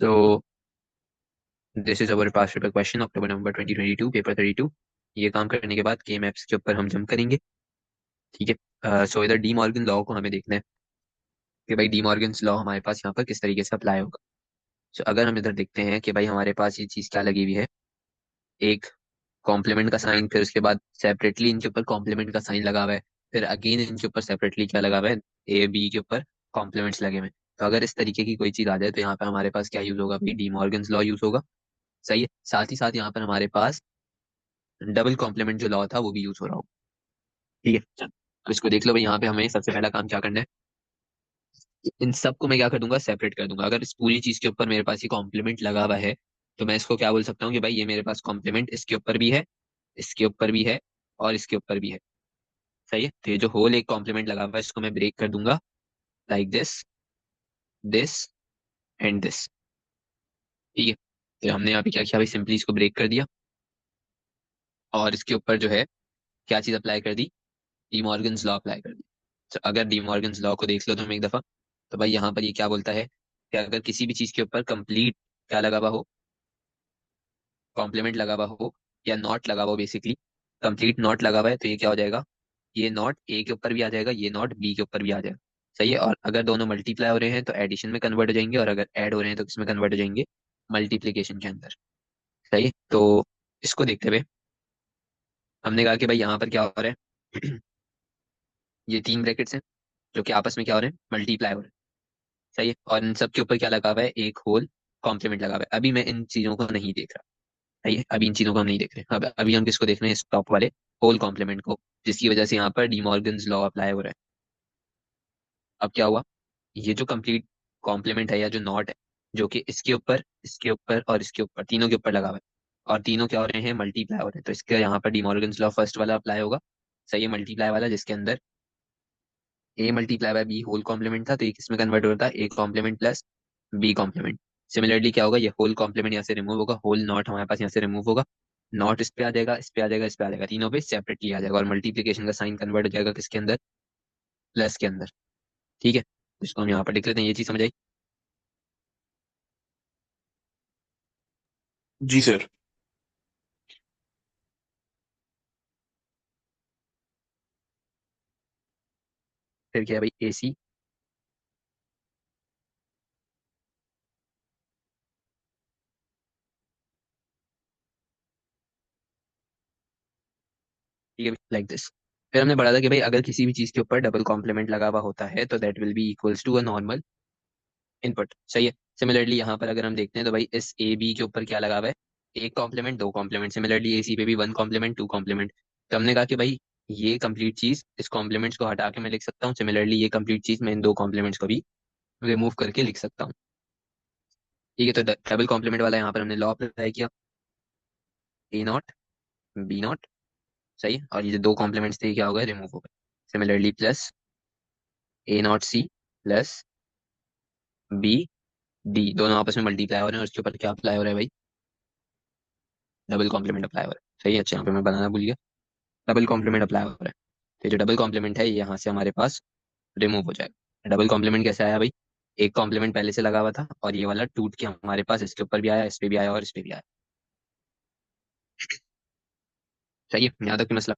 So this is our past paper question October November 2022 paper 32। ये काम करने के बाद के मैप्स के ऊपर हम जंप करेंगे। ठीक है। सो इधर डी मॉर्गन लॉ को हमें देखना है कि भाई डी मॉर्गन्स लॉ हमारे पास यहाँ पर किस तरीके से अप्लाई होगा। सो अगर हम इधर देखते हैं कि भाई हमारे पास ये चीज क्या लगी हुई है, एक कॉम्प्लीमेंट का साइन, फिर उसके बाद सेपरेटली इनके ऊपर कॉम्प्लीमेंट का साइन लगा हुआ है, फिर अगेन इनके ऊपर सेपरेटली क्या लगा हुआ है, ए बी के ऊपर कॉम्प्लीमेंट्स लगे हुए हैं। तो अगर इस तरीके की कोई चीज आ जाए तो यहाँ पर हमारे पास क्या यूज होगा भाई, डी मॉर्गन्स लॉ यूज होगा। सही है। साथ ही साथ यहाँ पर हमारे पास डबल कॉम्प्लीमेंट जो लॉ था वो भी यूज हो रहा होगा। ठीक है, चल तो इसको देख लो भाई। यहाँ पे हमें सबसे पहला काम क्या करना है, इन सबको मैं क्या कर दूंगा, सेपरेट कर दूंगा। अगर इस पूरी चीज के ऊपर मेरे पास ये कॉम्प्लीमेंट लगा हुआ है तो मैं इसको क्या बोल सकता हूँ कि भाई ये मेरे पास कॉम्प्लीमेंट इसके ऊपर भी है, इसके ऊपर भी है और इसके ऊपर भी है। सही है। तो ये जो होल एक कॉम्प्लीमेंट लगा हुआ है इसको मैं ब्रेक कर दूंगा, like this, this and this. ठीक है। तो हमने यहाँ पे क्या किया भाई, सिंपली इसको ब्रेक कर दिया और इसके ऊपर जो है क्या चीज अप्लाई कर दी, डी मॉर्गन्स लॉ अप्लाई कर दी। तो अगर डी मॉर्गन्स लॉ को देख लो तुम एक दफा, तो भाई यहाँ पर ये क्या बोलता है कि अगर किसी भी चीज के ऊपर कंप्लीट क्या लगा हुआ हो, कॉम्प्लीमेंट लगा हुआ हो या नॉट लगा हुआ हो, बेसिकली कंप्लीट नॉट लगा हुआ है तो ये क्या हो जाएगा, ये नॉट ए के ऊपर भी आ जाएगा, ये नॉट बी के ऊपर भी आ जाएगा। सही है। और अगर दोनों मल्टीप्लाई हो रहे हैं तो एडिशन में कन्वर्ट हो जाएंगे, और अगर ऐड हो रहे हैं तो किसमें कन्वर्ट हो जाएंगे, मल्टीप्लीकेशन के अंदर। सही है। तो इसको देखते हुए हमने कहा कि भाई यहाँ पर क्या हो रहा है ये तीन ब्रैकेट्स हैं जो कि आपस में क्या हो रहे हैं, मल्टीप्लाई हो रहे हैं। सही है। और इन सब के ऊपर क्या लगा हुआ है, एक होल कॉम्प्लीमेंट लगा हुआ है। अभी मैं इन चीजों को नहीं देख रहा। सही है। अभी इन चीजों को हम नहीं देख रहे। अब अभी हम किसको देख रहे हैं, इस टॉप वाले होल कॉम्प्लीमेंट को, जिसकी वजह से यहाँ पर डीमॉर्गन्स लॉ अप्लाई हो रहा है। अब क्या हुआ, ये जो कंप्लीट कॉम्प्लीमेंट है या जो नॉट है, जो कि इसके ऊपर और इसके ऊपर तीनों के ऊपर लगा हुआ है, और तीनों क्या हो रहे हैं, मल्टीप्लाई हो रहे हैं, तो इसके यहाँ पर डीमॉर्गन्स लॉ फर्स्ट वाला अप्लाई होगा। सही है, मल्टीप्लाई वाला, जिसके अंदर A multiply by B whole complement था, तो ये किसमें कन्वर्ट होता है, A complement plus B complement. Similarly क्या होगा, ये होल कॉम्प्लीमेंट यहाँ से रिमूव होगा, होल नॉट हमारे पास यहाँ से रिमूव होगा, नॉट इस पे आ जाएगा, इस पे आ जाएगा, इस पे आ जाएगा, तीनों पे सेपरेटली आ जाएगा, और मल्टीप्लीकेशन का साइन कन्वर्ट हो जाएगा किसके अंदर, प्लस के अंदर। ठीक है, इसको हम यहाँ पर लिख लेते हैं, ये चीज समझ आई। जी सर। फिर क्या है भाई, ए सी, ठीक है, लाइक दिस। फिर हमने पढ़ा था कि भाई अगर किसी भी चीज के ऊपर डबल कॉम्प्लीमेंट लगा हुआ होता है तो that will be equals to a normal input. सही है। सिमिलरली यहाँ पर अगर हम देखते हैं तो भाई इस ए बी के ऊपर क्या लगा हुआ है, एक कॉम्प्लीमेंट, दो कॉम्प्लीमेंट। सिमिलरली ए सी पे भी वन कॉम्प्लीमेंट, टू कॉम्प्लीमेंट। तो हमने कहा कि भाई ये कंप्लीट चीज, इस कॉम्प्लीमेंट्स को हटा के मैं लिख सकता हूँ, सिमिलरली ये कंप्लीट चीज मैं इन दो कॉम्प्लीमेंट्स को भी रिमूव करके लिख सकता हूँ। ठीक है। तो डबल कॉम्प्लीमेंट वाला यहाँ पर हमने लॉ अप्लाई किया, ए नॉट बी नॉट। सही है। और ये जो दो कॉम्प्लीमेंट्स थे ये क्या हो गए, रिमूव हो गए। Similarly plus A not C plus B D, दोनों आपस में मल्टीप्लाई हो रहे हैं और उसके ऊपर क्या अप्लाई हो रहा है भाई, डबल कॉम्प्लीमेंट अप्लाई हो रहा है। सही है। अच्छा, यहाँ पे मैं बनाना भूल गया, डबल कॉम्प्लीमेंट अप्लाई हो रहा है। तो जो डबल कॉम्प्लीमेंट है ये यहाँ से हमारे पास रिमूव हो जाएगा। डबल कॉम्प्लीमेंट कैसे आया भाई, एक कॉम्प्लीमेंट पहले से लगा हुआ था और ये वाला टूट के हमारे पास इसके ऊपर भी आया, इस पे भी आया और इस पे भी आया। सही है, यहाँ तक की मसला।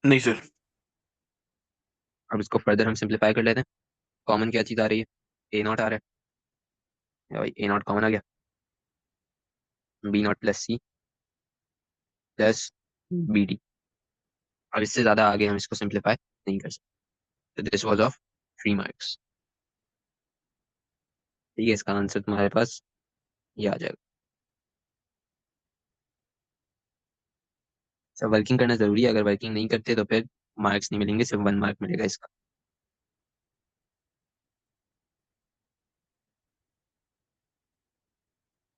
नहीं सर। अब इसको फर्दर हम सिंप्लीफाई कर लेते हैं। कॉमन क्या चीज आ रही है, ए नॉट आ रहा है या भाई, ए नॉट कॉमन आ गया, B not plus C plus B D. अब इससे ज्यादा आगे हम इसको सिंप्लीफाई नहीं कर सकते। This was of 3 marks. ठीक है, इसका आंसर तुम्हारे पास ये आ जाएगा। सब वर्किंग करना जरूरी है, अगर वर्किंग नहीं करते तो फिर मार्क्स नहीं मिलेंगे, सिर्फ 1 मार्क मिलेगा इसका।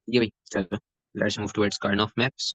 ये भाई चलो, let's move towards Karnaugh maps.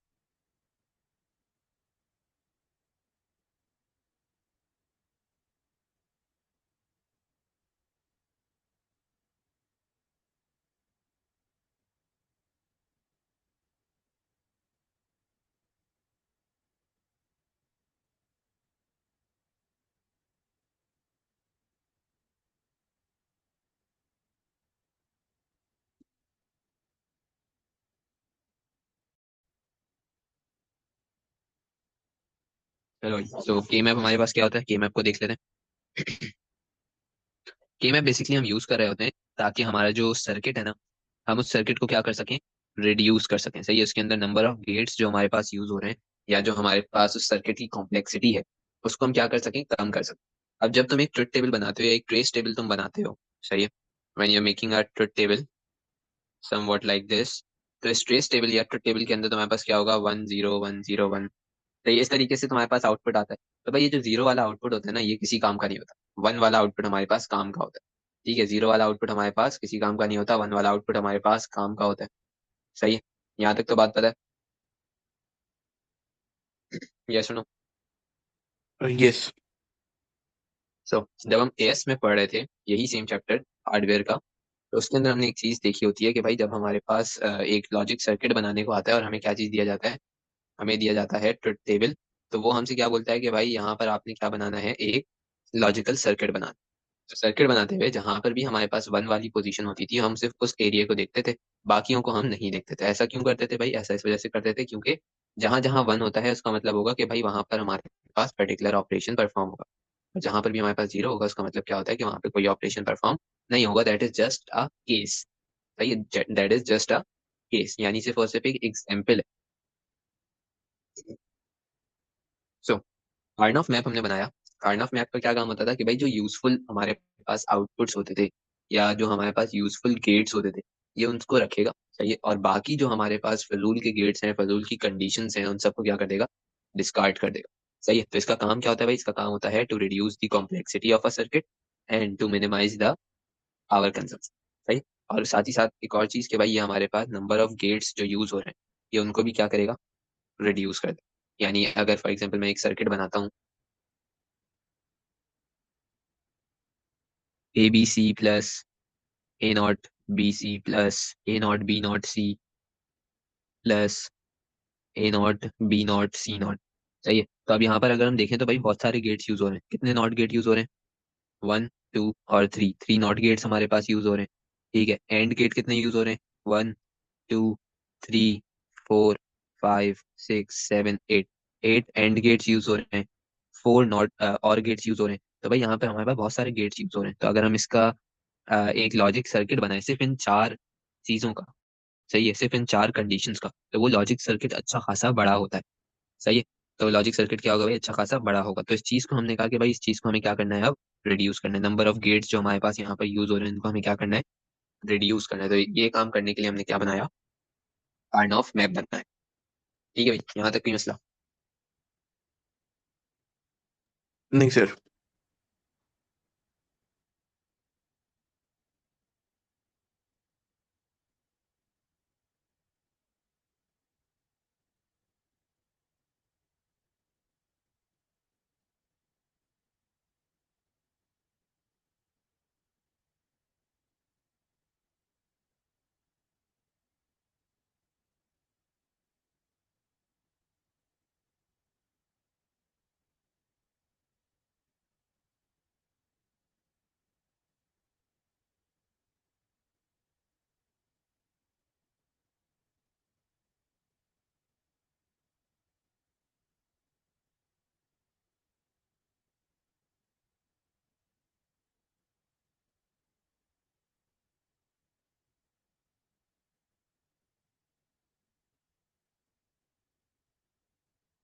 चलो भाई, तो के मैप हमारे पास क्या होता है, के मैप को देख लेते हैं। के मैप बेसिकली हम यूज कर रहे होते हैं ताकि हमारा जो सर्किट है ना, हम उस सर्किट को क्या कर सकें, रिड्यूस कर सकें। सही है, उसके अंदर नंबर ऑफ गेट्स जो हमारे पास यूज हो रहे हैं, या जो हमारे पास उस सर्किट की कॉम्प्लेक्सिटी है, उसको हम क्या कर सकें, कम कर सकें। अब जब तुम एक ट्रुथ टेबल बनाते हो या एक ट्रेस टेबल तुम बनाते हो, सही है, when you are making a truth table somewhat like this, तो इस ट्रेस टेबल या ट्रुथ टेबल के अंदर तुम्हारे पास क्या होगा, 1 0 1 0 1। तो ये इस तरीके से तुम्हारे पास आउटपुट आता है। तो भाई ये जो जीरो वाला आउटपुट होता है ना, ये किसी काम का नहीं होता। वन वाला आउटपुट हमारे पास काम का होता है। ठीक है, जीरो वाला आउटपुट हमारे पास किसी काम का नहीं होता, वन वाला आउटपुट हमारे पास काम का होता है। सही है, यहाँ तक तो बात पता है। ये सुनो। यस। सो जब हम एएस में पढ़ रहे थे, यही सेम चैप्टर, हार्डवेयर का, तो उसके अंदर हमने एक चीज देखी होती है कि भाई जब हमारे पास एक लॉजिक सर्किट बनाने को आता है और हमें क्या चीज दिया जाता है, हमें दिया जाता है ट्रुथ टेबल। तो वो हमसे क्या बोलता है कि भाई यहाँ पर आपने क्या बनाना है, एक लॉजिकल सर्किट बनाना। तो सर्किट बनाते हुए जहां पर भी हमारे पास वन वाली पोजीशन होती थी, हम सिर्फ उस एरिया को देखते थे, बाकियों को हम नहीं देखते थे। ऐसा क्यों करते थे भाई, ऐसा इस वजह से करते थे क्योंकि जहां जहां वन होता है उसका मतलब होगा कि भाई वहां पर हमारे पास पर्टिकुलर ऑपरेशन परफॉर्म होगा। और जहां पर भी हमारे पास जीरो होगा उसका मतलब क्या होता है कि वहां पे कोई ऑपरेशन परफॉर्म नहीं होगा। That is just a case. सही है, that is just a case, यानी सिर्फ और सिर्फ एक एग्जाम्पल है। सो कार्नोफ मैप हमने बनाया। कार्नोफ मैप का क्या काम होता था कि भाई जो यूजफुल हमारे पास आउटपुट्स होते थे, या जो हमारे पास यूजफुल गेट्स होते थे, ये उनको रखेगा। सही है, और बाकी जो हमारे पास फजूल के गेट्स हैं, फजूल की कंडीशंस हैं, उन सबको क्या कर देगा, डिस्कार्ड कर देगा। सही है, तो इसका काम क्या होता है भाई, इसका काम होता है to reduce the complexity of a circuit and to minimise the power consumption. सही। और साथ ही साथ एक और चीज, कि भाई ये हमारे पास नंबर ऑफ गेट्स जो यूज हो रहे हैं, ये उनको भी क्या करेगा, रिड्यूस कर देगा। यानी अगर फॉर एग्जाम्पल मैं एक सर्किट बनाता हूँ, A B C plus A not B C plus A not B not C plus A not B not C not. सही है, तो अब यहाँ पर अगर हम देखें तो भाई बहुत सारे गेट्स यूज हो रहे हैं। कितने नॉट गेट यूज हो रहे हैं, 1 2 और 3, 3 नॉट गेट्स हमारे पास यूज हो रहे हैं। ठीक है, एंड गेट कितने यूज हो रहे हैं, 1 2 3 4 5 6 7 8, 8 एंड गेट्स यूज हो रहे हैं, 4 नॉट और गेट्स यूज हो रहे हैं। तो भाई यहाँ पे हमारे पास बहुत सारे गेट्स यूज हो रहे हैं। तो अगर हम इसका एक लॉजिक सर्किट बनाए सिर्फ इन चार चीजों का, सही है, सिर्फ इन चार कंडीशंस का, तो वो लॉजिक सर्किट अच्छा खासा बड़ा होता है। सही है, तो लॉजिक सर्किट क्या होगा भाई, अच्छा खासा बड़ा होगा। तो इस चीज को हमने कहा कि भाई इस चीज को हमें क्या करना है, अब रिड्यूस करना है। नंबर ऑफ गेट्स जो हमारे पास यहाँ पर यूज हो रहे हैं, इनको हमें क्या करना है, रिड्यूस करना है। तो ये काम करने के लिए हमने क्या बनाया, कार्नोफ मैप बनना है। ठीक है भाई, यहाँ तक कोई मसला। नहीं सर।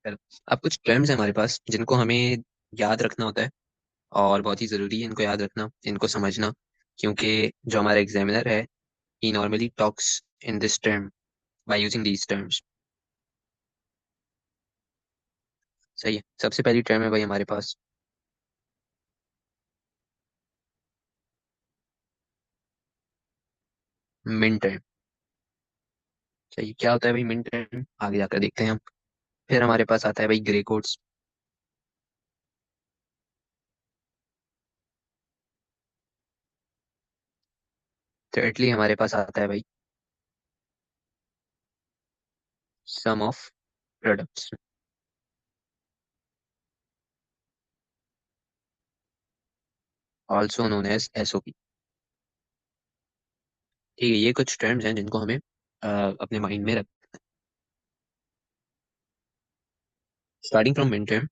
चलो, अब कुछ टर्म्स है हमारे पास जिनको हमें याद रखना होता है, और बहुत ही जरूरी है इनको याद रखना, इनको समझना, क्योंकि जो हमारा एग्जामिनर है, he normally talks in this term, by using these terms. सही है, सबसे पहली टर्म है भाई हमारे पास मिन टर्म। सही, क्या होता है भाई मिन टर्म, आगे जाकर देखते हैं हम। फिर हमारे पास आता है भाई ग्रे कोड्स। thirdly हमारे पास आता है भाई sum of products, also known as SOP. ठीक है, ये कुछ टर्म्स हैं जिनको हमें अपने माइंड में रख, स्टार्टिंग फ्रॉम मिन टर्म।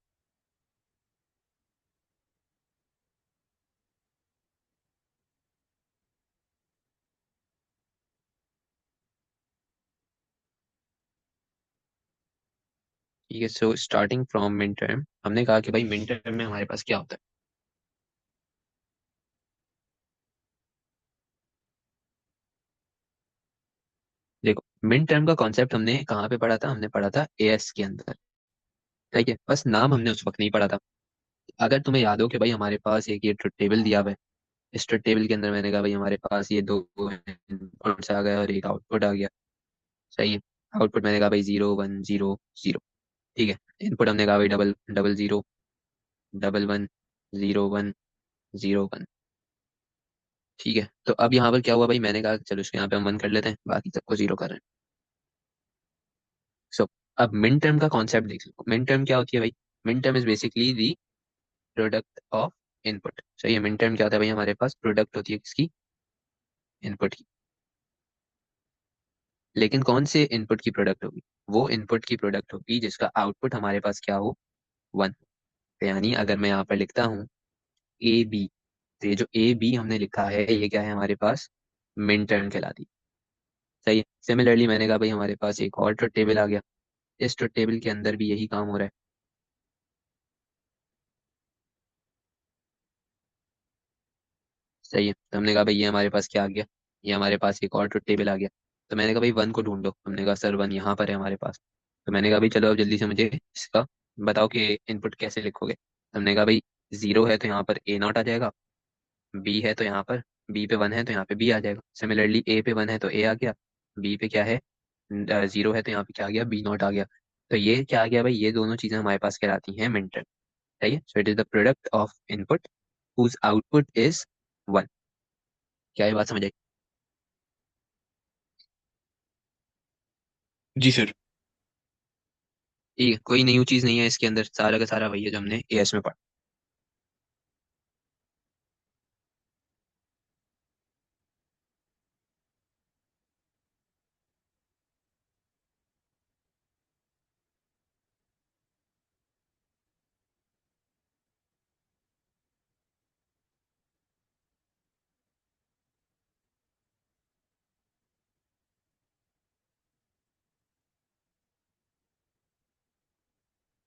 ठीक है, so starting from mid term, हमने कहा कि भाई मिड टर्म में हमारे पास क्या होता है। देखो, मिड टर्म का कॉन्सेप्ट हमने कहाँ पे पढ़ा था, हमने पढ़ा था एएस के अंदर। ठीक है, बस नाम हमने उस वक्त नहीं पढ़ा था। अगर तुम्हें याद हो कि भाई हमारे पास एक ये ट्रुथ टेबल दिया हुआ है, इस ट्रुथ टेबल के अंदर मैंने कहा भाई हमारे पास ये दो इनपुट्स आ गए और एक आउटपुट आ गया। सही है। आउटपुट मैंने कहा भाई 0 1 0 0। ठीक है। इनपुट हमने कहा भाई डबल डबल 0 डबल 1 0 1 0 1। ठीक है, तो अब यहाँ पर क्या हुआ भाई, मैंने कहा चलो इसको यहाँ पे हम 1 कर लेते हैं, बाकी सबको 0 कर रहे हैं। सो अब मिन टर्म का कॉन्सेप्ट देख लो। मिन टर्म क्या होती है भाई? Min term is basically the product of input. सही है। मिन टर्म क्या होता है भाई? हमारे पास प्रोडक्ट होती है किसकी? इनपुट की। लेकिन कौन से इनपुट की प्रोडक्ट होगी? वो इनपुट की प्रोडक्ट होगी जिसका आउटपुट हमारे पास क्या हो? 1। यानी अगर मैं यहाँ पर लिखता हूँ ए बी, तो ये जो ए बी हमने लिखा है ये क्या है हमारे पास? मिन टर्म कहलाती है। सही है। सिमिलरली मैंने कहा भाई हमारे पास एक और ट्रुथ टेबल आ गया, इस ट्रुथ टेबल के अंदर भी यही काम हो रहा है। सही है। तो हमने कहा भाई ये हमारे पास क्या आ गया? ये हमारे पास एक और ट्रुथ टेबल आ गया। तो मैंने कहा भाई 1 को ढूंढो। हमने कहा सर 1 यहाँ पर है हमारे पास। तो मैंने कहा भाई चलो अब जल्दी से मुझे इसका बताओ कि इनपुट कैसे लिखोगे। तो हमने कहा भाई 0 है तो यहाँ पर A0 आ जाएगा, बी है तो यहाँ पर, बी पे 1 है तो यहाँ पे बी आ जाएगा। सिमिलरली ए पे 1 है तो ए आ गया, बी पे क्या है? 0 है तो यहाँ पे क्या आ गया? B0 आ गया। तो ये क्या आ गया भाई? ये दोनों चीजें हमारे पास कहलाती हैं मिनटर्म। सही है। So it is the product of input whose output is 1। क्या ये बात समझ आई? जी सर। ठीक है, कोई न्यू चीज नहीं है इसके अंदर, सारा का सारा वही है जो हमने एएस में पढ़ा।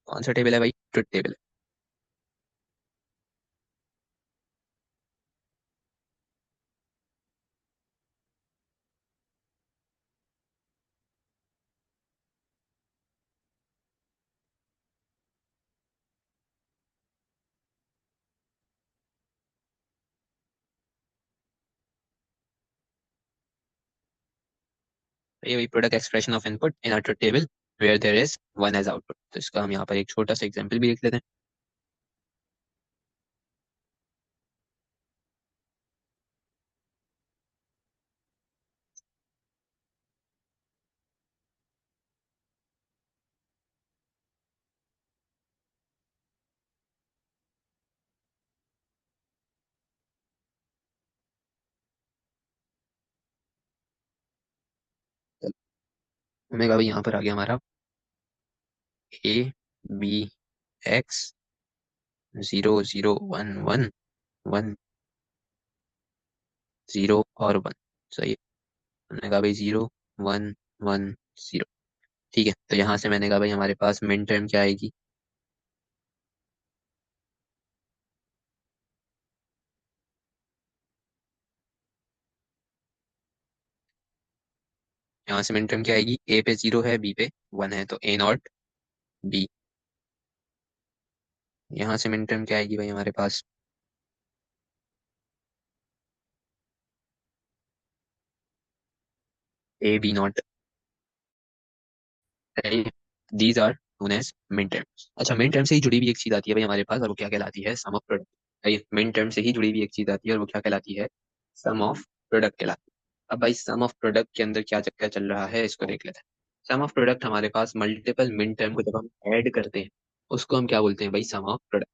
कौन सा टेबल है भाई? ट्रुथ टेबल है। ये वही product expression of input in a truth table where there is 1 as output. तो इसका हम यहाँ पर एक छोटा सा एग्जांपल भी लिख लेते हैं। चलो, हमें कहा भाई यहाँ पर आ गया हमारा ए बी एक्स 0 0 1 1 0 और 1। सही है। हमने कहा भाई 0 1 1 0। ठीक है, तो यहाँ से मैंने कहा भाई हमारे पास मिन टर्म क्या आएगी? यहाँ से मिन टर्म क्या आएगी? ए पे 0 है, बी पे 1 है तो A0 बी। यहाँ से मिन टर्म क्या आएगी भाई हमारे पास? A B0। These are known as min terms. अच्छा, मिन टर्म से ही जुड़ी भी एक चीज आती है भाई हमारे पास, और वो क्या कहलाती है? सम ऑफ प्रोडक्ट। मिन टर्म से ही जुड़ी भी एक चीज आती है और वो क्या कहलाती है? सम ऑफ प्रोडक्ट कहलाती है। अब भाई सम ऑफ प्रोडक्ट के अंदर क्या चक्कर चल रहा है इसको देख लेते हैं। सम ऑफ प्रोडक्ट हमारे पास मल्टीपल मिन टर्म को जब हम ऐड करते हैं उसको हम क्या बोलते हैं भाई? Sum of product.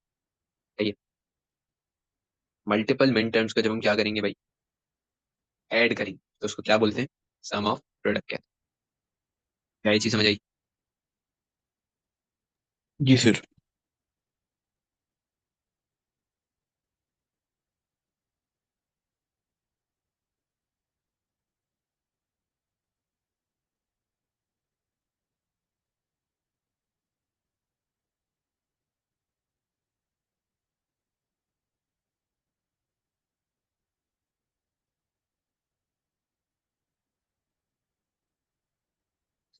है मल्टीपल मिन टर्म्स को जब हम क्या करेंगे भाई? ऐड करेंगे तो उसको क्या बोलते हैं? सम ऑफ प्रोडक्ट कहते हैं। क्या ये चीज समझ आई? जी सर।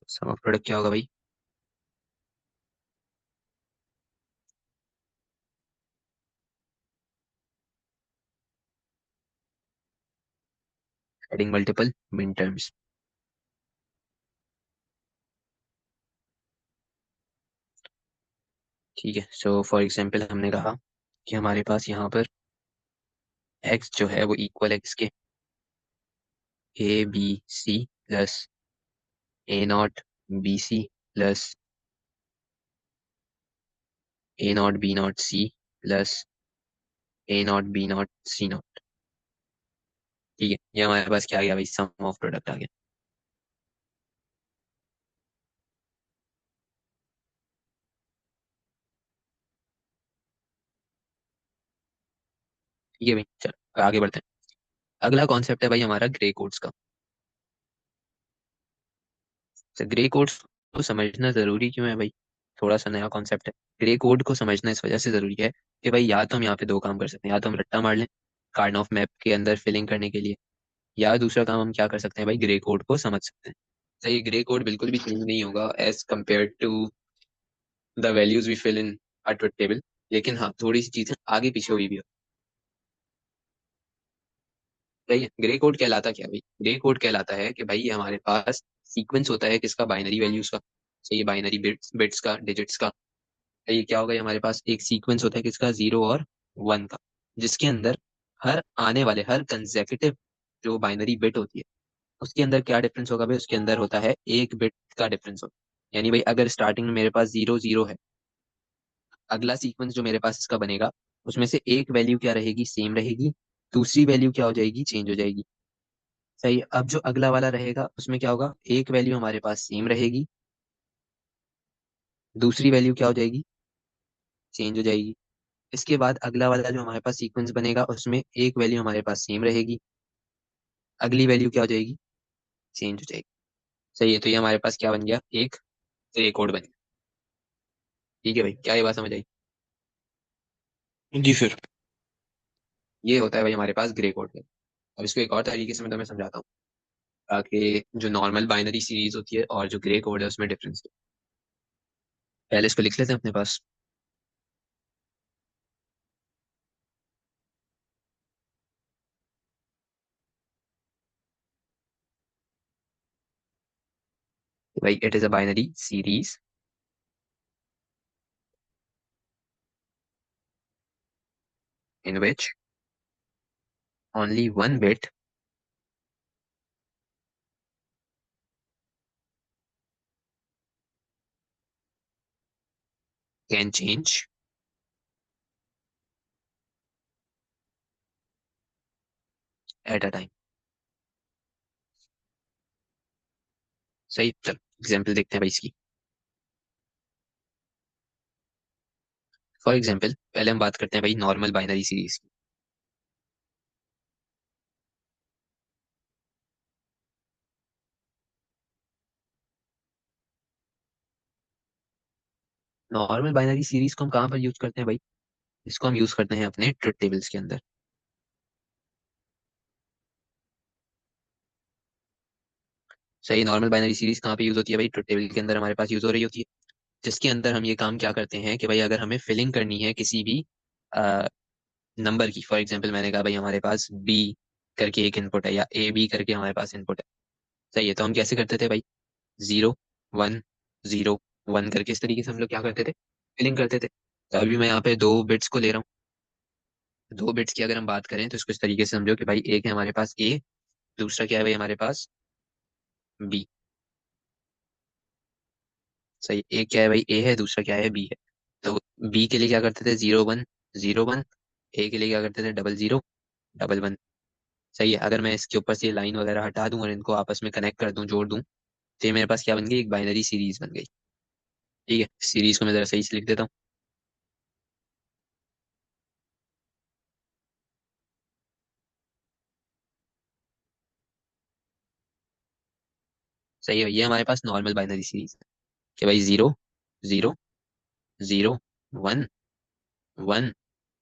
सम ऑफ प्रोडक्ट क्या होगा भाई? एडिंग मल्टीपल मिन टर्म्स। ठीक है, सो फॉर एग्जांपल हमने कहा कि हमारे पास यहाँ पर x जो है वो इक्वल एक्स के ABC plus A0 BC plus A0 B0 C plus A0 B0 C0। ठीक है, ये हमारे पास क्या आ गया भाई? सम ऑफ प्रोडक्ट आ गया। ठीक है भाई, चलो आगे बढ़ते हैं। अगला कॉन्सेप्ट है भाई हमारा ग्रे कोड्स का। तो ग्रे कोड्स को समझना जरूरी क्यों है भाई? थोड़ा सा नया कॉन्सेप्ट है। ग्रे कोड को समझना इस वजह से जरूरी है कि भाई या तो हम यहाँ पे दो काम कर सकते हैं, या तो हम रट्टा मार लें कार्ड ऑफ मैप के अंदर फिलिंग करने के लिए, या दूसरा काम हम क्या कर सकते हैं भाई? ग्रे कोड को समझ सकते हैं। सही, ग्रे कोड बिल्कुल भी चेंज नहीं होगा as compared to the values we fill in a truth table. लेकिन हाँ, थोड़ी सी चीजें आगे पीछे हुई भी हो। सही है, ग्रे कोड कहलाता क्या है भाई? ग्रे कोड कहलाता है कि भाई ये हमारे पास सीक्वेंस होता है किसका? बाइनरी वैल्यूज का। सही है, बाइनरी बिट्स बिट्स का, डिजिट्स का। ये क्या होगा? ये हमारे पास एक सीक्वेंस होता है किसका? 0 और 1 का, जिसके अंदर हर आने वाले हर कंसेक्यूटिव जो बाइनरी बिट होती है उसके अंदर क्या डिफरेंस होगा भाई? उसके अंदर होता है एक बिट का डिफरेंस होता है। यानी भाई अगर स्टार्टिंग में मेरे पास 0 0 है, अगला सीक्वेंस जो मेरे पास इसका बनेगा उसमें से एक वैल्यू क्या रहेगी? सेम रहेगी। दूसरी वैल्यू क्या हो जाएगी? चेंज हो जाएगी। सही है, अब जो अगला वाला रहेगा उसमें क्या होगा? एक वैल्यू हमारे पास सेम रहेगी, दूसरी वैल्यू क्या हो जाएगी? चेंज हो जाएगी। इसके बाद अगला वाला जो हमारे पास सीक्वेंस बनेगा उसमें एक वैल्यू हमारे पास सेम रहेगी, अगली वैल्यू क्या हो जाएगी? चेंज हो जाएगी। सही है, तो ये हमारे पास क्या बन गया? एक ग्रे कोड बन गया। ठीक है भाई, क्या ये बात समझ आई? जी सर। ये होता है भाई हमारे पास ग्रे कोड। अब इसको एक और तरीके से मैं तुम्हें समझाता हूँ, ताकि जो नॉर्मल बाइनरी सीरीज होती है और जो ग्रे कोड है उसमें डिफरेंस है। पहले इसको लिख लेते हैं अपने पास। भाई it is a binary series in which only one bit can change at a time. सही, चलो एग्जाम्पल देखते हैं भाई इसकी। फॉर एग्जाम्पल पहले हम बात करते हैं भाई नॉर्मल बाइनरी सीरीज की। नॉर्मल बाइनरी सीरीज को हम कहाँ पर यूज करते हैं भाई? इसको हम यूज करते हैं अपने ट्रुथ टेबल्स के अंदर। सही, नॉर्मल बाइनरी सीरीज कहाँ पे यूज होती है भाई? ट्रुथ टेबल के अंदर हमारे पास यूज हो रही होती है, जिसके अंदर हम ये काम क्या करते हैं कि भाई अगर हमें फिलिंग करनी है किसी भी नंबर की, फॉर एग्जांपल मैंने कहा भाई हमारे पास बी करके एक इनपुट है या ए बी करके हमारे पास इनपुट है। सही है, तो हम कैसे करते थे भाई? 0 1 0 1 करके इस तरीके से हम लोग क्या करते थे? फिलिंग करते थे। तो अभी मैं यहाँ पे दो बिट्स को ले रहा हूँ। दो बिट्स की अगर हम बात करें तो इसको इस तरीके से समझो कि भाई एक है हमारे पास ए, दूसरा क्या है भाई हमारे पास? बी। सही, एक क्या है भाई? ए है, दूसरा क्या है? बी है। तो बी के लिए क्या करते थे? 0 1 0 1। ए के लिए क्या करते थे? 0 0 1 1। सही है, अगर मैं इसके ऊपर से लाइन वगैरह हटा दूं और इनको आपस में कनेक्ट कर दूं, जोड़ दूं, तो ये मेरे पास क्या बन गई? एक बाइनरी सीरीज बन गई। ठीक है, सीरीज को मैं जरा सही से लिख देता हूँ। सही है, ये हमारे पास नॉर्मल बाइनरी सीरीज है कि भाई 0 0 0 1 1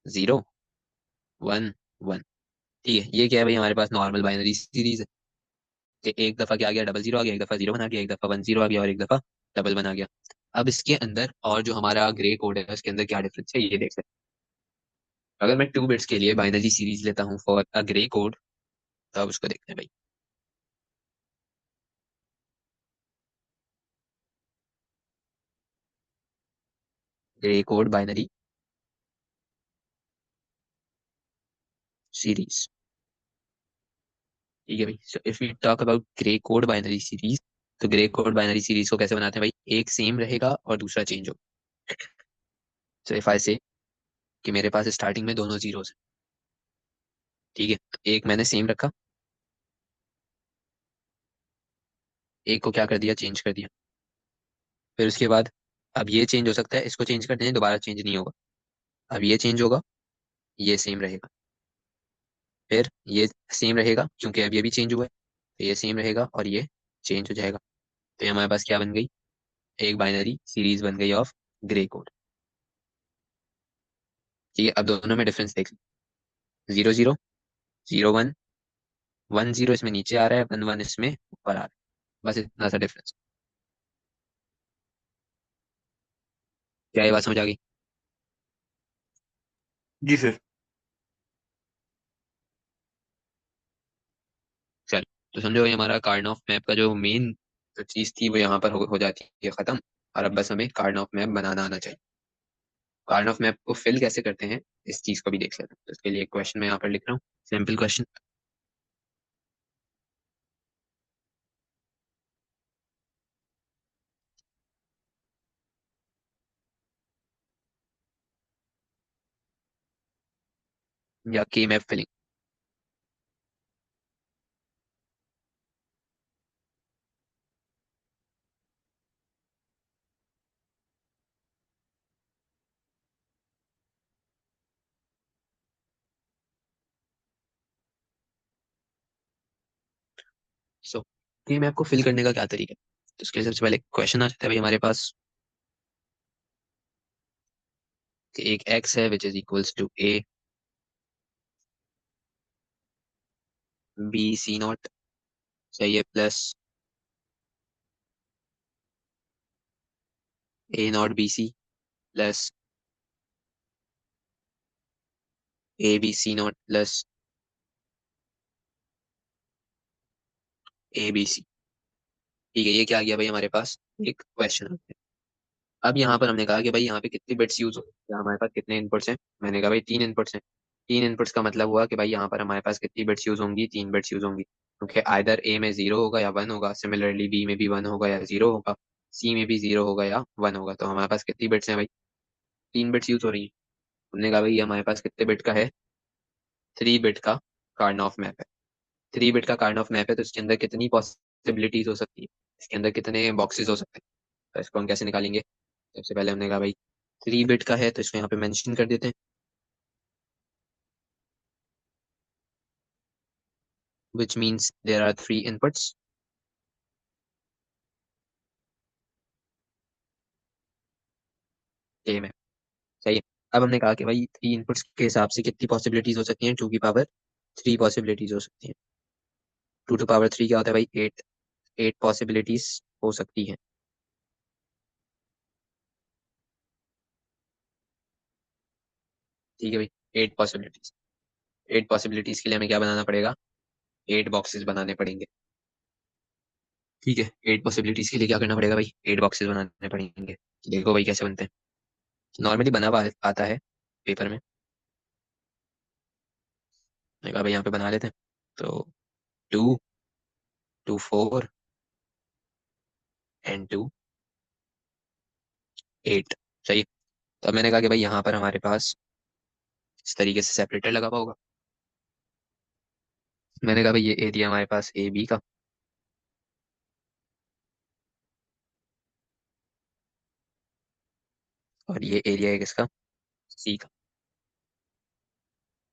0 1 1। ठीक है, ये क्या है भाई? हमारे पास नॉर्मल बाइनरी सीरीज है। कि एक दफा क्या आ गया, डबल जीरो आ गया, एक दफा जीरो बना गया, एक दफा वन जीरो आ गया और एक दफा डबल बना गया। अब इसके अंदर और जो हमारा ग्रे कोड है उसके अंदर क्या डिफरेंस है ये देख सकते हैं। अगर मैं 2 बिट्स के लिए बाइनरी सीरीज लेता हूँ फॉर अ ग्रे कोड, तो अब उसको देखते हैं भाई। Gray code binary series. ठीक है भाई, so if we talk about Gray code binary series, तो ग्रे कोड बाइनरी सीरीज को कैसे बनाते हैं भाई, एक सेम रहेगा और दूसरा चेंज होगा। सो इफ आई से कि मेरे पास स्टार्टिंग में दोनों जीरोस हैं, ठीक है, तो एक मैंने सेम रखा, एक को क्या कर दिया, चेंज कर दिया। फिर उसके बाद अब ये चेंज हो सकता है, इसको चेंज कर दें दोबारा चेंज नहीं होगा। अब ये चेंज होगा, ये सेम रहेगा। फिर ये सेम रहेगा क्योंकि अब ये भी चेंज हुआ है, तो ये सेम रहेगा और ये चेंज हो जाएगा। तो ये हमारे पास क्या बन गई, एक बाइनरी सीरीज बन गई ऑफ ग्रे कोड। ठीक है, अब दोनों में डिफरेंस देख, zero zero, zero one, one zero इसमें नीचे आ रहा है, वन वन इसमें ऊपर आ रहा है, बस इतना सा डिफरेंस। क्या ये बात समझ आ गई? जी सर। चल, तो समझो ये हमारा कार्ड ऑफ मैप का जो मेन जो चीज थी वो यहाँ पर हो जाती है खत्म। और अब बस हमें कार्ड ऑफ मैप बनाना आना चाहिए। कार्ड ऑफ मैप को फिल कैसे करते हैं इस चीज को भी देख लेते हैं, तो इसके लिए एक क्वेश्चन मैं यहाँ पर लिख रहा हूँ, सिंपल क्वेश्चन। या के मैप फिलिंग। सो के मैप को फिल करने का क्या तरीका है, तो इसके लिए सबसे पहले क्वेश्चन आ जाता है भाई हमारे पास कि एक एक्स है which is equals to A B C not, सही है, plus A not B C, plus A B C not, plus A B C. ठीक है, ये क्या आ गया भाई हमारे पास, एक क्वेश्चन। अब यहाँ पर हमने कहा कि भाई यहाँ पे कितने बिट्स यूज हो या हमारे पास कितने इनपुट्स हैं, मैंने कहा भाई 3 इनपुट्स हैं। 3 इनपुट्स का मतलब हुआ कि भाई यहाँ पर हमारे पास कितनी बिट्स यूज होंगी, 3 बिट्स यूज होंगी, क्योंकि आइदर ए में जीरो होगा या वन होगा, सिमिलरली बी में भी वन होगा या जीरो होगा, सी में भी जीरो होगा या वन होगा। तो हमारे पास कितनी बिट्स हैं भाई, 3 बिट्स यूज हो रही है। हमने कहा भाई हमारे पास कितने बिट का है, 3 बिट का कार्नॉफ मैप है। 3 बिट का कार्नॉफ मैप है, तो इसके अंदर कितनी पॉसिबिलिटीज हो सकती है, इसके अंदर कितने बॉक्सेस हो सकते हैं। तो इसको हम कैसे निकालेंगे, सबसे पहले हमने कहा भाई 3 बिट का है तो इसको यहाँ पे मेंशन कर देते हैं, which means there are 3 inputs। Same है, सही है। अब हमने कहा कि भाई 3 इनपुट्स के हिसाब से कितनी पॉसिबिलिटीज हो सकती हैं, 2 की पावर 3 पॉसिबिलिटीज हो सकती हैं। 2 की पावर 3 क्या होता है भाई, 8। 8 पॉसिबिलिटीज हो सकती हैं। ठीक है भाई, 8 पॉसिबिलिटीज। 8 पॉसिबिलिटीज के लिए हमें क्या बनाना पड़ेगा, 8 बॉक्सेस बनाने पड़ेंगे। ठीक है, 8 पॉसिबिलिटीज के लिए क्या करना पड़ेगा भाई, 8 बॉक्सेस बनाने पड़ेंगे। देखो भाई कैसे बनते हैं, नॉर्मली आता है पेपर में। मैं कहा भाई यहाँ पे बना लेते हैं, तो 2 2 4 एंड 2 8, सही है। तो अब मैंने कहा कि भाई यहाँ पर हमारे पास इस तरीके से सेपरेटर लगा हुआ होगा। मैंने कहा भाई ये एरिया हमारे पास ए बी का, और ये एरिया है किसका, सी का।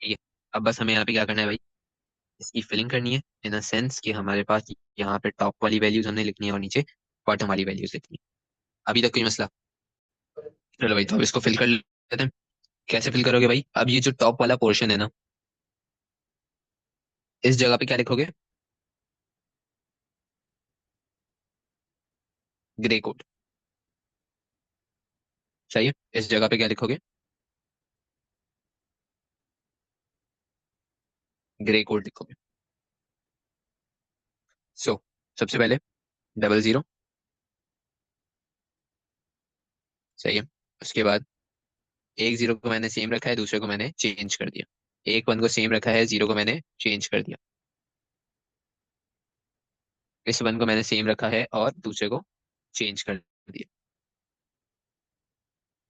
ठीक है, अब बस हमें यहाँ पे क्या करना है भाई, इसकी फिलिंग करनी है, इन अ सेंस कि हमारे पास यहाँ पे टॉप वाली वैल्यूज हमने लिखनी है और नीचे बॉटम वाली वैल्यूज लिखनी है। अभी तक कोई मसला? चलो भाई, तो अब इसको फिल कर लेते हैं। कैसे फिल करोगे भाई, अब ये जो टॉप वाला पोर्शन है ना, इस जगह पे क्या लिखोगे, ग्रे कोड। सही है, इस जगह पे क्या लिखोगे? ग्रे कोड लिखोगे। सो सबसे पहले 00। सही है। उसके बाद एक जीरो को मैंने सेम रखा है, दूसरे को मैंने चेंज कर दिया। एक वन को सेम रखा है, जीरो को मैंने चेंज कर दिया। इस वन को मैंने सेम रखा है और दूसरे को चेंज कर दिया।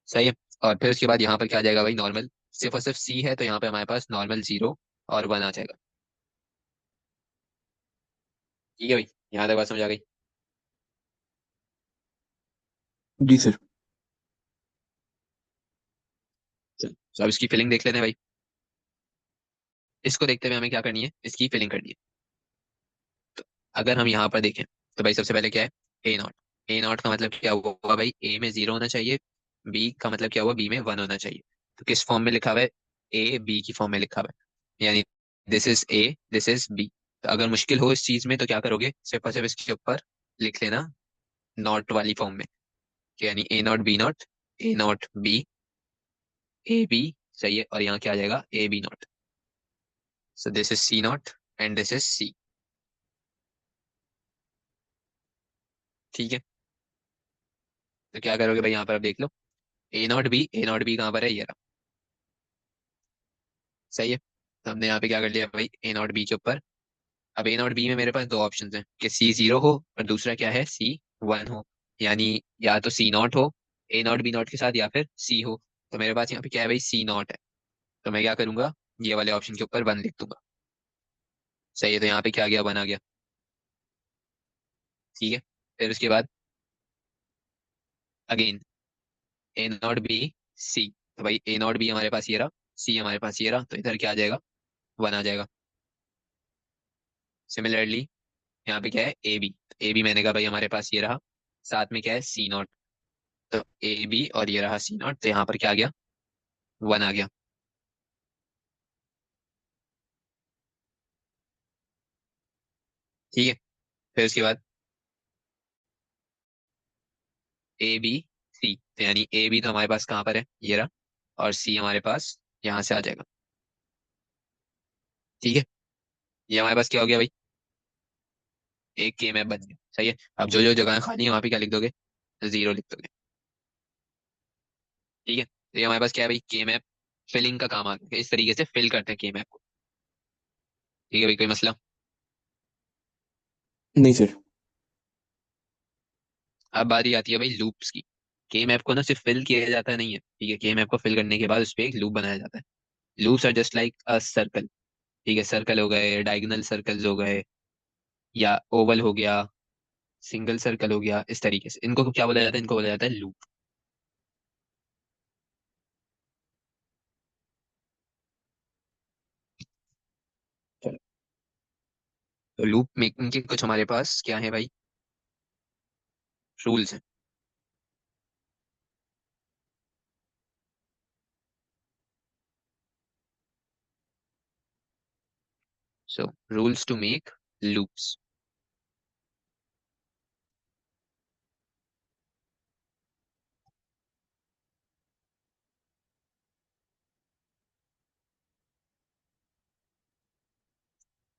सही है। और फिर उसके बाद यहाँ पर क्या आ जाएगा भाई? नॉर्मल। सिर्फ और सिर्फ सी है तो यहाँ पे हमारे पास नॉर्मल जीरो और वन आ जाएगा। ठीक है भाई, यहाँ तक बात समझ आ गई? जी सर। चल, तो अब इसकी फिलिंग देख लेते हैं भाई। इसको देखते हुए हमें क्या करनी है? इसकी फिलिंग करनी है। तो अगर हम यहाँ पर देखें तो भाई सबसे पहले क्या है? ए नॉट। ए नॉट का मतलब क्या हुआ भाई? ए में जीरो होना चाहिए। बी का मतलब क्या हुआ? बी में वन होना चाहिए। तो किस फॉर्म में लिखा हुआ है? ए बी की फॉर्म में लिखा हुआ है, यानी this is A, this is B. तो अगर मुश्किल हो इस चीज में तो क्या करोगे? सिर्फ और सिर्फ इसके ऊपर लिख लेना नॉट वाली फॉर्म में, कि यानी A not B not, A not B, A B. सही है। और यहाँ क्या आ जाएगा? A B not. So this is C not and this is C. ठीक है। तो क्या करोगे भाई? यहाँ पर आप देख लो, A not B, A not B कहाँ पर है? ये रहा। सही है। तो हमने यहाँ पे क्या कर लिया भाई? ए नॉट बी के ऊपर। अब ए नॉट बी में मेरे पास दो ऑप्शन हैं, कि सी जीरो हो और दूसरा क्या है? सी वन हो। यानी या तो सी नॉट हो ए नॉट बी नॉट के साथ, या फिर सी हो। तो मेरे पास यहाँ पे क्या है भाई? सी नॉट है। तो मैं क्या करूंगा? ये वाले ऑप्शन के ऊपर वन लिख दूंगा। सही है। तो यहाँ पे क्या आ गया? वन आ गया। ठीक है। फिर उसके बाद again A not B C. तो भाई ए नॉट बी हमारे पास ये रहा, सी हमारे पास ये रहा, तो इधर क्या आ जाएगा? वन आ जाएगा। सिमिलरली यहाँ पे क्या है? A B. ए बी मैंने कहा भाई हमारे पास ये रहा, साथ में क्या है? सी नॉट। तो ए बी और ये रहा सी नॉट, तो यहाँ पर क्या आ गया? वन आ गया। ठीक है। फिर उसके बाद ए बी सी, तो यानी ए बी तो हमारे पास कहाँ पर है? ये रहा। और सी हमारे पास यहाँ से आ जाएगा। ठीक है। ये हमारे पास क्या हो गया भाई? एक के मैप बन गया। सही है। अब जो जो जगह खाली है वहां पे क्या लिख दोगे? जीरो लिख दोगे। ठीक है। तो ये हमारे पास क्या है भाई? के मैप फिलिंग का काम आ गया, इस तरीके से फिल करते हैं के मैप को। ठीक है भाई, कोई मसला? नहीं सर। अब बारी आती है भाई लूप्स की। के मैप को ना सिर्फ फिल किया जाता नहीं है, ठीक है? के मैप को फिल करने के बाद उस पर एक लूप बनाया जाता है। Loops are just like a circle. ठीक है, सर्कल हो गए, डायगोनल सर्कल्स हो गए, या ओवल हो गया, सिंगल सर्कल हो गया, इस तरीके से इनको क्या बोला जाता है? इनको बोला जाता है लूप। चलो, तो लूप मेकिंग के कुछ हमारे पास क्या है भाई? रूल्स हैं। So rules to make loops.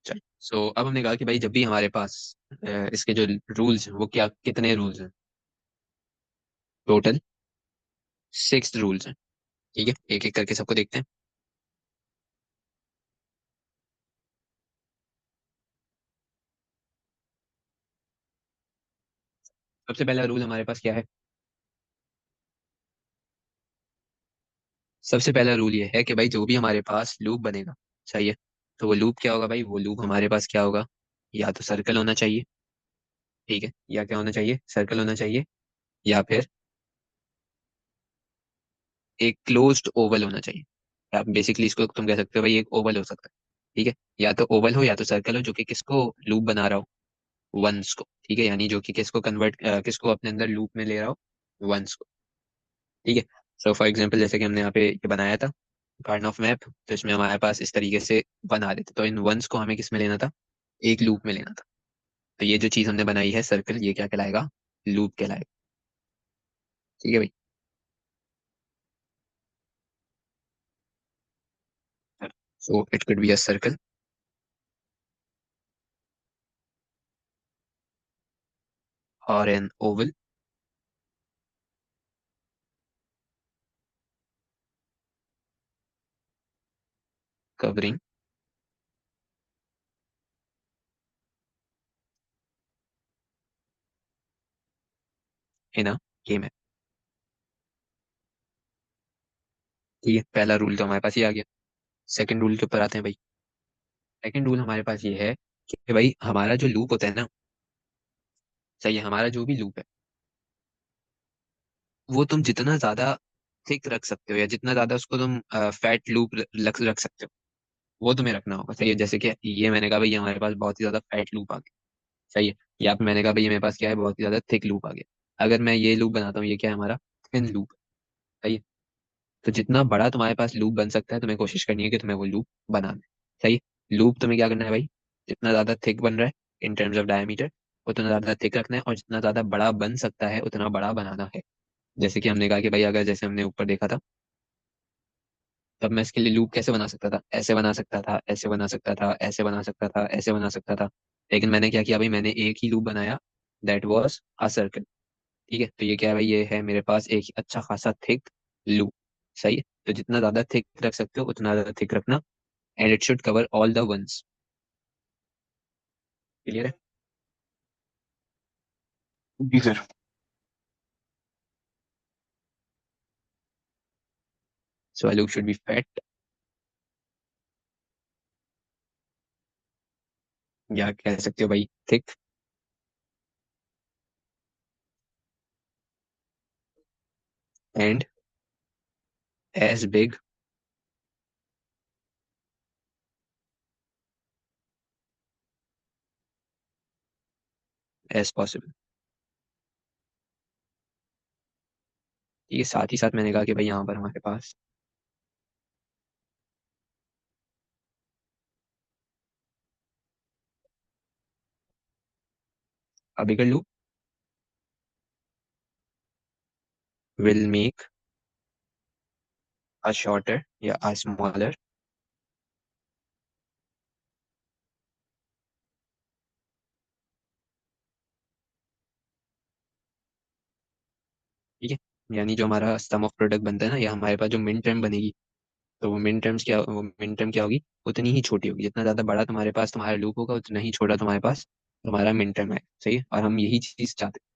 चल, सो अब हमने कहा कि भाई जब भी हमारे पास इसके जो रूल्स हैं वो क्या, कितने रूल्स हैं? टोटल 6 रूल्स हैं। ठीक है, एक एक करके सबको देखते हैं। सबसे पहला रूल हमारे पास क्या है? सबसे पहला रूल ये है कि भाई जो भी हमारे पास लूप बनेगा, सही है, तो वो लूप क्या होगा भाई? वो लूप हमारे पास क्या होगा? या तो सर्कल होना चाहिए, ठीक है, या क्या होना चाहिए? सर्कल होना चाहिए, या फिर एक क्लोज्ड ओवल होना चाहिए। आप बेसिकली इसको तुम कह सकते हो भाई एक ओवल हो सकता है। ठीक है, या तो ओवल हो या तो सर्कल हो, जो कि किसको लूप बना रहा हो? वंस को। ठीक है, यानी जो कि किसको कन्वर्ट, किसको अपने अंदर लूप में ले रहा हो? वंस को। ठीक है। सो फॉर एग्जांपल जैसे कि हमने यहाँ पे ये बनाया था कार्ड ऑफ मैप, तो इसमें हमारे पास इस तरीके से बना रहे थे, तो इन वंस को हमें किस में लेना था? एक लूप में लेना था। तो ये जो चीज हमने बनाई है सर्कल, ये क्या कहलाएगा? लूप कहलाएगा। ठीक है भाई। So it could be a circle और an oval covering in a game है। ठीक है, पहला रूल तो हमारे पास ये आ गया। सेकंड रूल के ऊपर आते हैं भाई। सेकंड रूल हमारे पास ये है कि भाई हमारा जो लूप होता है ना, सही है, हमारा जो भी लूप है वो तुम जितना ज्यादा थिक रख सकते हो या जितना ज्यादा उसको तुम फैट लूप रख सकते हो, वो तुम्हें रखना होगा। सही है, जैसे कि ये मैंने कहा भाई ये हमारे पास बहुत ही ज्यादा फैट लूप आ गया। सही है। या फिर मैंने कहा भाई ये मेरे पास क्या है, बहुत ही ज्यादा थिक लूप आ गया। अगर मैं ये लूप बनाता हूँ, ये क्या है हमारा, थिन लूप। सही है। तो जितना बड़ा तुम्हारे पास लूप बन सकता है, तुम्हें कोशिश करनी है कि तुम्हें वो लूप बनाना है। सही है। लूप तुम्हें क्या करना है भाई, जितना ज्यादा थिक बन रहा है इन टर्म्स ऑफ डायमीटर, उतना ज्यादा थिक रखना है, और जितना ज्यादा बड़ा बन सकता है उतना बड़ा बनाना है। जैसे कि हमने कहा कि भाई अगर जैसे हमने ऊपर देखा था, तब मैं इसके लिए लूप कैसे बना सकता था, ऐसे बना सकता था, ऐसे बना सकता था, ऐसे बना सकता था, ऐसे बना सकता था। लेकिन मैंने क्या किया भाई, मैंने एक ही लूप बनाया, दैट वाज अ सर्कल। ठीक है, तो ये क्या है भाई, ये है मेरे पास एक अच्छा खासा थिक लूप। सही है। तो जितना ज्यादा थिक रख सकते हो उतना ज्यादा थिक रखना, and it should cover all the ones. Clear है। जी sir. So loop should be fat, या कह सकते हो भाई thick, and as big as possible. ठीक है, साथ ही साथ मैंने कहा कि भाई यहाँ पर हमारे पास a bigger loop will make a shorter या a smaller। ठीक है, यानी जो हमारा सम ऑफ प्रोडक्ट बनता है ना, या हमारे पास जो मिन टर्म बनेगी, तो वो मिन टर्म क्या होगी, उतनी ही छोटी होगी। जितना ज्यादा बड़ा तुम्हारे पास तुम्हारा लूप होगा, उतना ही छोटा तुम्हारे पास तुम्हारा मिन टर्म है। सही है, और हम यही चीज चाहते हैं,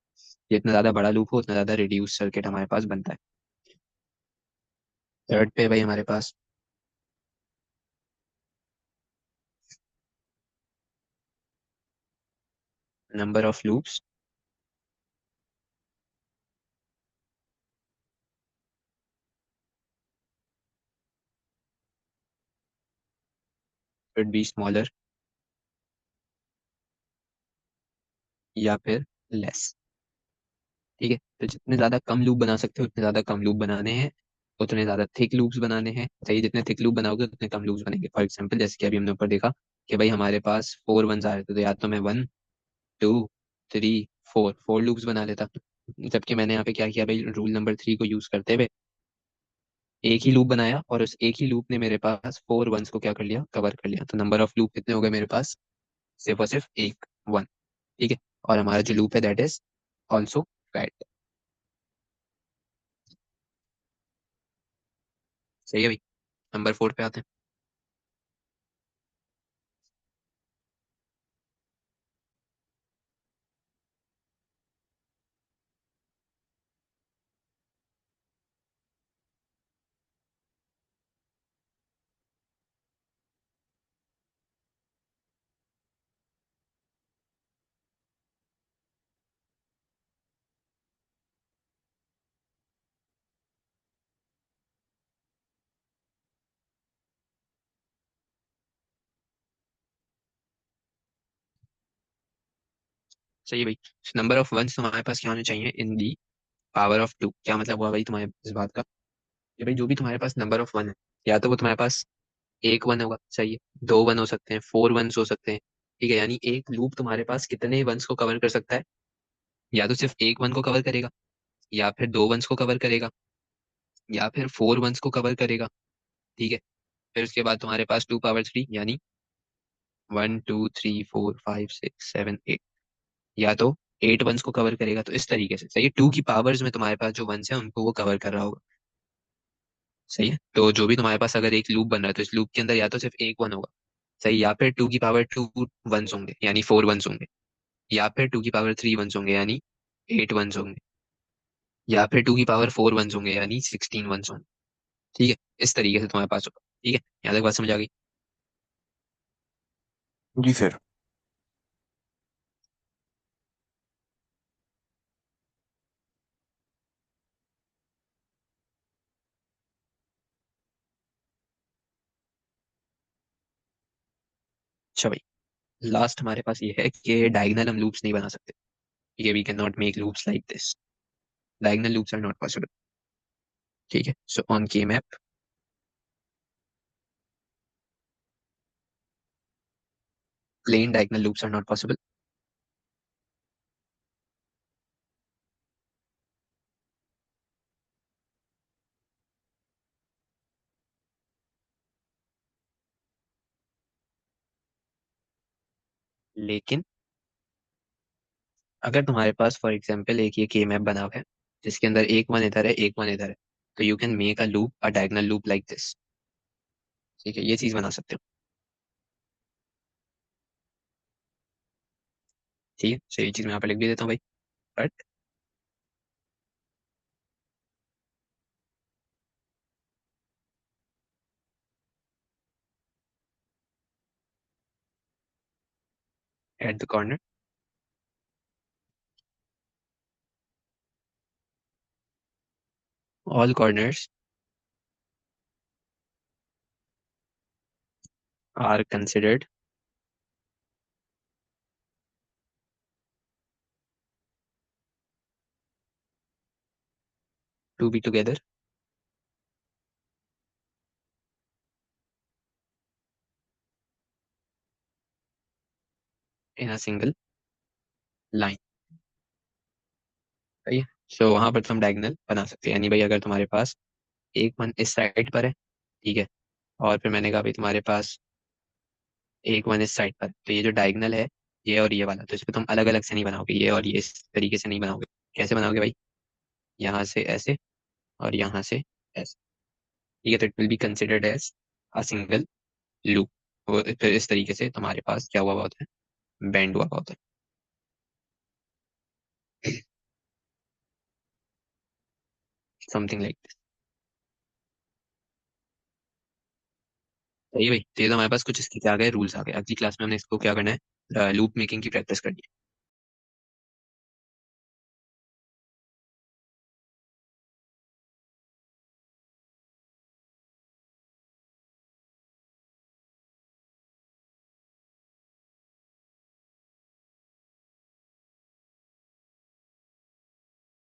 जितना ज्यादा बड़ा लूप हो उतना ज्यादा रिड्यूस सर्किट हमारे पास बनता है। थर्ड पे भाई हमारे पास number of loops should be smaller या फिर लेस। ठीक है, तो जितने ज्यादा कम लूप बना सकते हो उतने ज्यादा कम लूप बनाने हैं, उतने ज्यादा थिक लूप्स बनाने हैं। सही, जितने थिक लूप बनाओगे उतने कम लूप्स बनेंगे। फॉर एग्जाम्पल जैसे कि अभी हमने ऊपर देखा कि भाई हमारे पास 4 वंस आ रहे थे, तो या तो मैं 1 2 3 4 लूप्स बना लेता। जबकि मैंने यहाँ पे क्या किया भाई, रूल नंबर 3 को यूज करते हुए एक ही लूप बनाया, और उस एक ही लूप ने मेरे पास 4 वंस को क्या कर लिया, कवर कर लिया। तो नंबर ऑफ लूप कितने हो गए मेरे पास, सिर्फ और सिर्फ एक, वन। ठीक है, और हमारा जो लूप है दैट इज ऑल्सो फैट। सही है भाई। नंबर 4 पे आते हैं। सही है भाई। नंबर ऑफ वंस हमारे पास क्या होने चाहिए इन दी पावर ऑफ 2। क्या मतलब हुआ भाई तुम्हारे इस बात का, कि भाई जो भी तुम्हारे पास नंबर ऑफ वन है, या तो वो तुम्हारे पास एक वन होगा, सही है, 2 वन हो सकते हैं, 4 वंस हो सकते हैं। ठीक है, यानी एक लूप तुम्हारे पास कितने वंस को कवर कर सकता है, या तो सिर्फ एक वन को कवर करेगा, या फिर दो वंस को कवर करेगा, या फिर फोर वंस को कवर करेगा। ठीक है। फिर उसके बाद तुम्हारे पास 2 पावर 3 यानी 1 2 3 4 5 6 7 8, या तो 8 वंस को कवर करेगा। तो इस तरीके से सही है, टू की पावर्स में तुम्हारे पास जो वंस है उनको वो कवर कर रहा होगा। सही है, तो जो भी तुम्हारे पास अगर एक लूप बन रहा है तो इस लूप के अंदर या तो सिर्फ एक वन होगा। सही, या फिर 2 की पावर 2 वंस होंगे यानी 4 वंस होंगे, या फिर 2 की पावर 3 वंस होंगे यानी 8 वंस होंगे, या फिर 2 की पावर 4 वंस होंगे यानी 16 वंस होंगे। ठीक है, इस तरीके से तुम्हारे पास होगा। ठीक है, यहाँ तक बात समझ आ गई? जी सर। अच्छा भाई, लास्ट हमारे पास ये है कि डायगोनल हम लूप्स नहीं बना सकते। ये we can not make loops like this. Diagonal loops are not possible. ठीक है, so on K map plane diagonal loops are not possible. लेकिन अगर तुम्हारे पास फॉर एग्जांपल एक ये के मैप बना हुआ है जिसके अंदर एक वन इधर है एक वन इधर है, तो you can make a loop, a diagonal loop like this. ठीक है, ये चीज बना सकते हो। ठीक है, सही चीज मैं यहाँ पे लिख भी देता हूँ भाई। But at the corner all corners are considered to be together in a single line. सही है, सो वहां पर तुम डायगोनल बना सकते हैं। यानी भाई अगर तुम्हारे पास एक वन इस साइड पर है, ठीक है, और फिर मैंने कहा भाई तुम्हारे पास एक वन इस साइड पर, तो ये जो डायगोनल है ये और ये वाला, तो इस पे तुम अलग अलग से नहीं बनाओगे, ये और ये इस तरीके से नहीं बनाओगे। कैसे बनाओगे भाई? यहाँ से ऐसे और यहाँ से ऐसे। ठीक है, तो it will be considered as a single loop. फिर इस तरीके से तुम्हारे पास क्या हुआ हुआ होता है, बैंड हुआ हुआ होता है। Something like this. सही है भाई, तो ये तो हमारे पास कुछ इसके क्या आ गए, रूल्स आ गए। अगली क्लास में हमने इसको क्या करना है, लूप मेकिंग की प्रैक्टिस करनी है।